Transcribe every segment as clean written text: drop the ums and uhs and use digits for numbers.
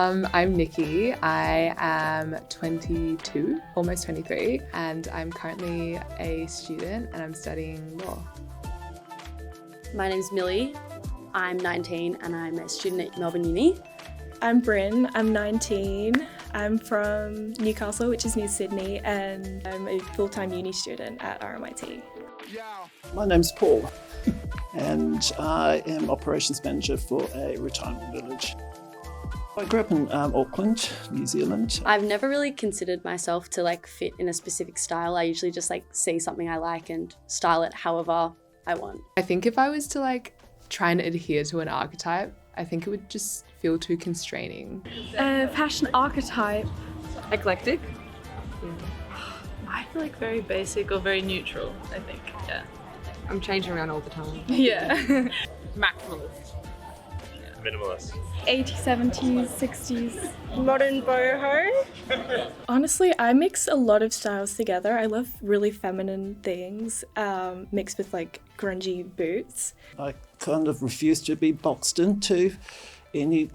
I'm Nikki. I am 22, almost 23, and I'm currently a student and I'm studying law. My name's Millie. I'm 19 and I'm a student at Melbourne Uni. I'm Bryn. I'm 19. I'm from Newcastle, which is near Sydney, and I'm a full-time uni student at RMIT. My name's Paul, and I am operations manager for a retirement village. I grew up in Auckland, New Zealand. I've never really considered myself to fit in a specific style. I usually just see something I like and style it however I want. I think if I was to try and adhere to an archetype, I think it would just feel too constraining. Fashion archetype. Eclectic. I feel very basic or very neutral, I think, yeah. I'm changing around all the time. Yeah. Maximalist. Minimalist. 80s, 70s, 60s. Modern boho. Honestly, I mix a lot of styles together. I love really feminine things mixed with grungy boots. I kind of refuse to be boxed into any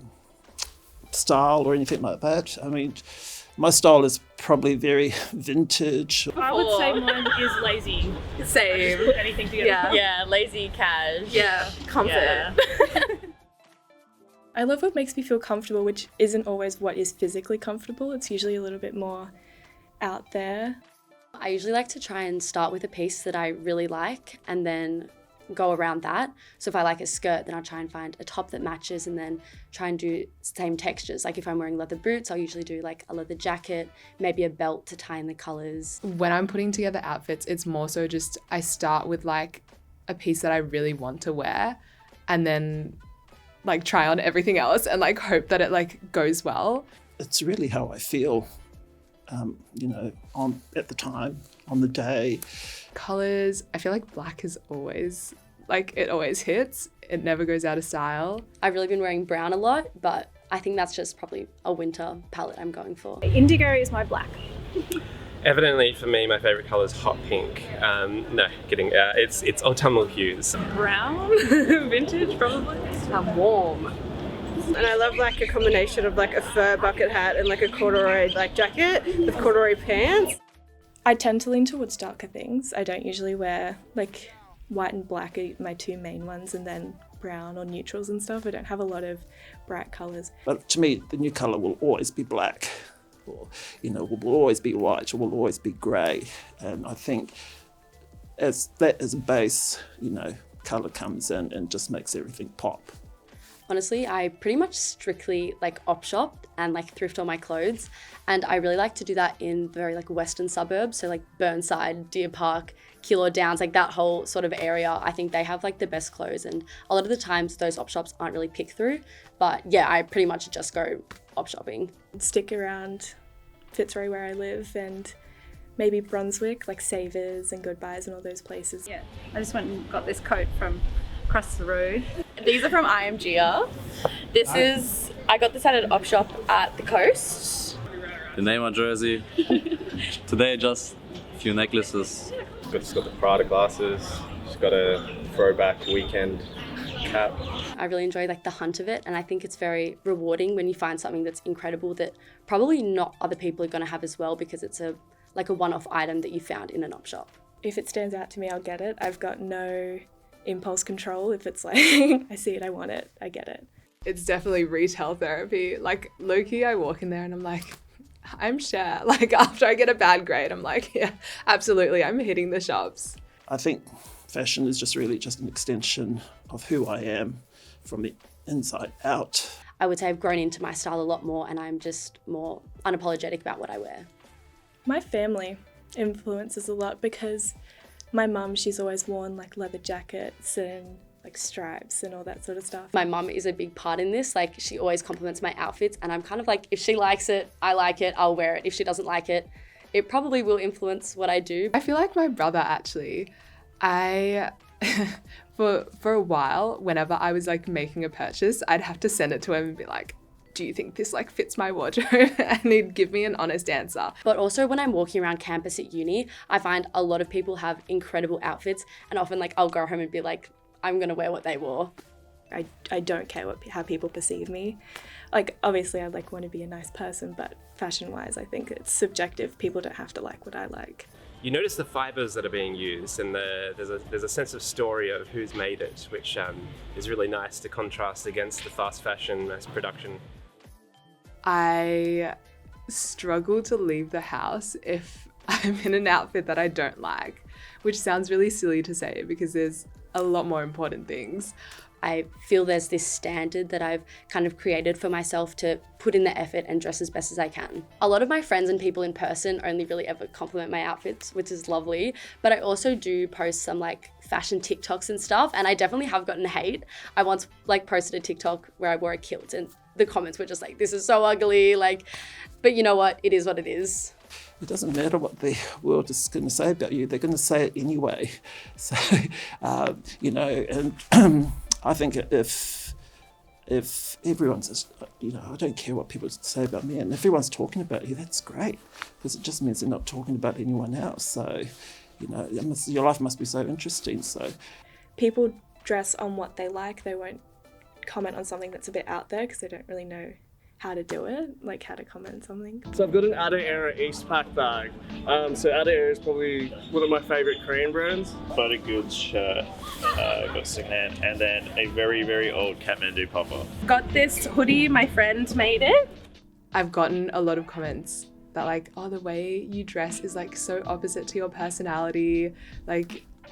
style or anything like that. I mean, my style is probably very vintage. I would say mine is lazy. Same. Put anything together. Yeah, lazy cash. Yeah, comfort. Yeah. I love what makes me feel comfortable, which isn't always what is physically comfortable. It's usually a little bit more out there. I usually like to try and start with a piece that I really like and then go around that. So if I like a skirt, then I'll try and find a top that matches and then try and do same textures. If I'm wearing leather boots, I'll usually do a leather jacket, maybe a belt to tie in the colours. When I'm putting together outfits, it's more so just I start with a piece that I really want to wear and then try on everything else and hope that it goes well. It's really how I feel, at the time, on the day. Colours, I feel black is always, it always hits. It never goes out of style. I've really been wearing brown a lot, but I think that's just probably a winter palette I'm going for. Indigo is my black. Evidently, for me, my favourite colour is hot pink. No, kidding. It's autumnal hues. Brown, vintage probably. Warm. And I love a combination of a fur bucket hat and a corduroy jacket with corduroy pants. I tend to lean towards darker things. I don't usually wear white and black are my two main ones, and then brown or neutrals and stuff. I don't have a lot of bright colours. But to me, the new colour will always be black, or will always be white, or will always be grey. And I think as a base, colour comes in and just makes everything pop. Honestly, I pretty much strictly op shop and thrift all my clothes, and I really like to do that in very western suburbs, so Burnside, Deer Park, Keilor Downs, that whole sort of area. I think they have the best clothes, and a lot of the times those op shops aren't really picked through, but yeah, I pretty much just go op shopping. Stick around Fitzroy where I live, and maybe Brunswick, Savers and Goodbyes and all those places. Yeah, I just went and got this coat from across the road. These are from IMGR. I got this at an op shop at the coast. The name on jersey. Today just a few necklaces. She's got the Prada glasses. She's got a throwback weekend cap. I really enjoy the hunt of it, and I think it's very rewarding when you find something that's incredible that probably not other people are going to have as well, because it's a one-off item that you found in an op shop. If it stands out to me, I'll get it. I've got no impulse control. If it's I see it, I want it, I get it. It's definitely retail therapy. Low-key, I walk in there and I'm I'm Cher. After I get a bad grade, I'm yeah, absolutely, I'm hitting the shops. I think fashion is just really just an extension of who I am from the inside out. I would say I've grown into my style a lot more, and I'm just more unapologetic about what I wear. My family influences a lot, because my mum, she's always worn leather jackets and stripes and all that sort of stuff. My mum is a big part in this. She always compliments my outfits, and I'm kind of if she likes it, I like it, I'll wear it. If she doesn't like it, it probably will influence what I do. I feel my brother actually. For a while, whenever I was making a purchase, I'd have to send it to him and be do you think this fits my wardrobe? And he'd give me an honest answer. But also when I'm walking around campus at uni, I find a lot of people have incredible outfits, and often I'll go home and be I'm gonna wear what they wore. I don't care how people perceive me. Like, obviously I want to be a nice person, but fashion-wise, I think it's subjective. People don't have to like what I like. You notice the fibres that are being used, and there's a sense of story of who's made it, which is really nice to contrast against the fast fashion mass production. I struggle to leave the house if I'm in an outfit that I don't like, which sounds really silly to say because there's a lot more important things. I feel there's this standard that I've kind of created for myself to put in the effort and dress as best as I can. A lot of my friends and people in person only really ever compliment my outfits, which is lovely, but I also do post some fashion TikToks and stuff, and I definitely have gotten hate. I once posted a TikTok where I wore a kilt and the comments were just this is so ugly, but you know what? It is what it is. It doesn't matter what the world is going to say about you, they're going to say it anyway. So, and I think if everyone's, I don't care what people say about me, and if everyone's talking about you, that's great, because it just means they're not talking about anyone else. So, your life must be so interesting. So, people dress on what they like. They won't comment on something that's a bit out there because they don't really know how to do it, how to comment something. So I've got an Ada Era Eastpak bag. So Ada Era is probably one of my favourite Korean brands. Photo Goods shirt, got secondhand, and then a very, very old Kathmandu popper. Got this hoodie, my friend made it. I've gotten a lot of comments that the way you dress is so opposite to your personality.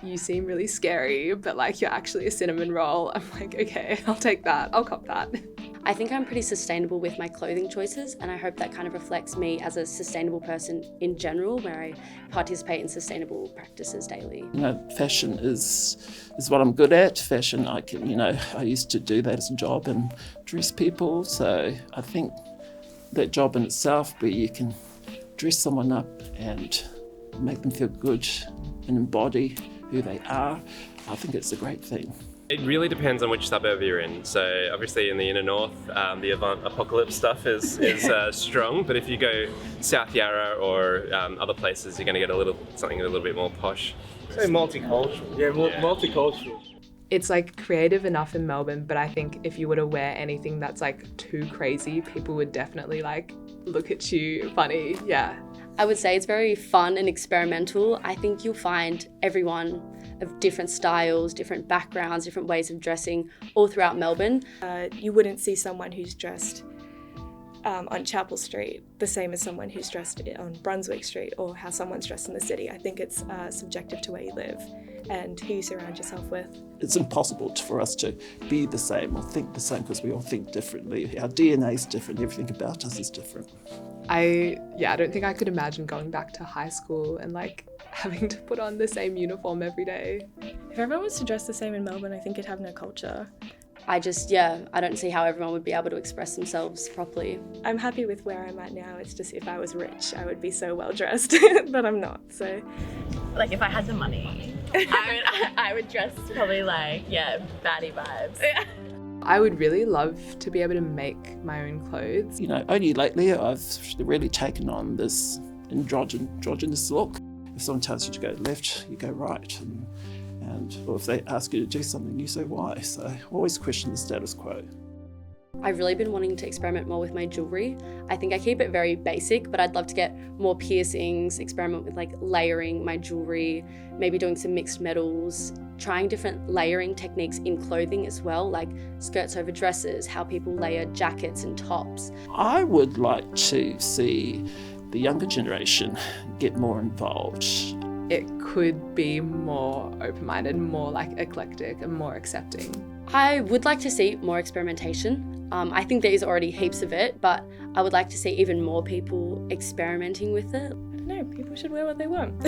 You seem really scary, but you're actually a cinnamon roll. I'm okay, I'll take that. I'll cop that. I think I'm pretty sustainable with my clothing choices, and I hope that kind of reflects me as a sustainable person in general, where I participate in sustainable practices daily. Fashion is what I'm good at. Fashion, I used to do that as a job and dress people. So I think that job in itself, where you can dress someone up and make them feel good and embody who they are, I think it's a great thing. It really depends on which suburb you're in. So obviously in the inner north, the Avant Apocalypse stuff is strong, but if you go South Yarra or other places, you're going to get something a little bit more posh. Say multicultural. Yeah, multicultural. It's creative enough in Melbourne, but I think if you were to wear anything that's too crazy, people would definitely look at you funny. Yeah. I would say it's very fun and experimental. I think you'll find everyone of different styles, different backgrounds, different ways of dressing all throughout Melbourne. You wouldn't see someone who's dressed on Chapel Street the same as someone who's dressed on Brunswick Street, or how someone's dressed in the city. I think it's subjective to where you live and who you surround yourself with. It's impossible for us to be the same or think the same, because we all think differently. Our DNA is different, everything about us is different. I don't think I could imagine going back to high school and having to put on the same uniform every day. If everyone was to dress the same in Melbourne, I think it'd have no culture. I don't see how everyone would be able to express themselves properly. I'm happy with where I'm at now. It's just, if I was rich, I would be so well dressed, but I'm not, so. If I had the money, I would dress probably baddie vibes. I would really love to be able to make my own clothes. Only lately I've really taken on this androgynous look. If someone tells you to go left, you go right. Or if they ask you to do something, you say why. So always question the status quo. I've really been wanting to experiment more with my jewellery. I think I keep it very basic, but I'd love to get more piercings, experiment with layering my jewellery, maybe doing some mixed metals, trying different layering techniques in clothing as well, like skirts over dresses, how people layer jackets and tops. I would like to see the younger generation get more involved. It could be more open-minded, more eclectic and more accepting. I would like to see more experimentation. I think there is already heaps of it, but I would like to see even more people experimenting with it. I don't know, people should wear what they want.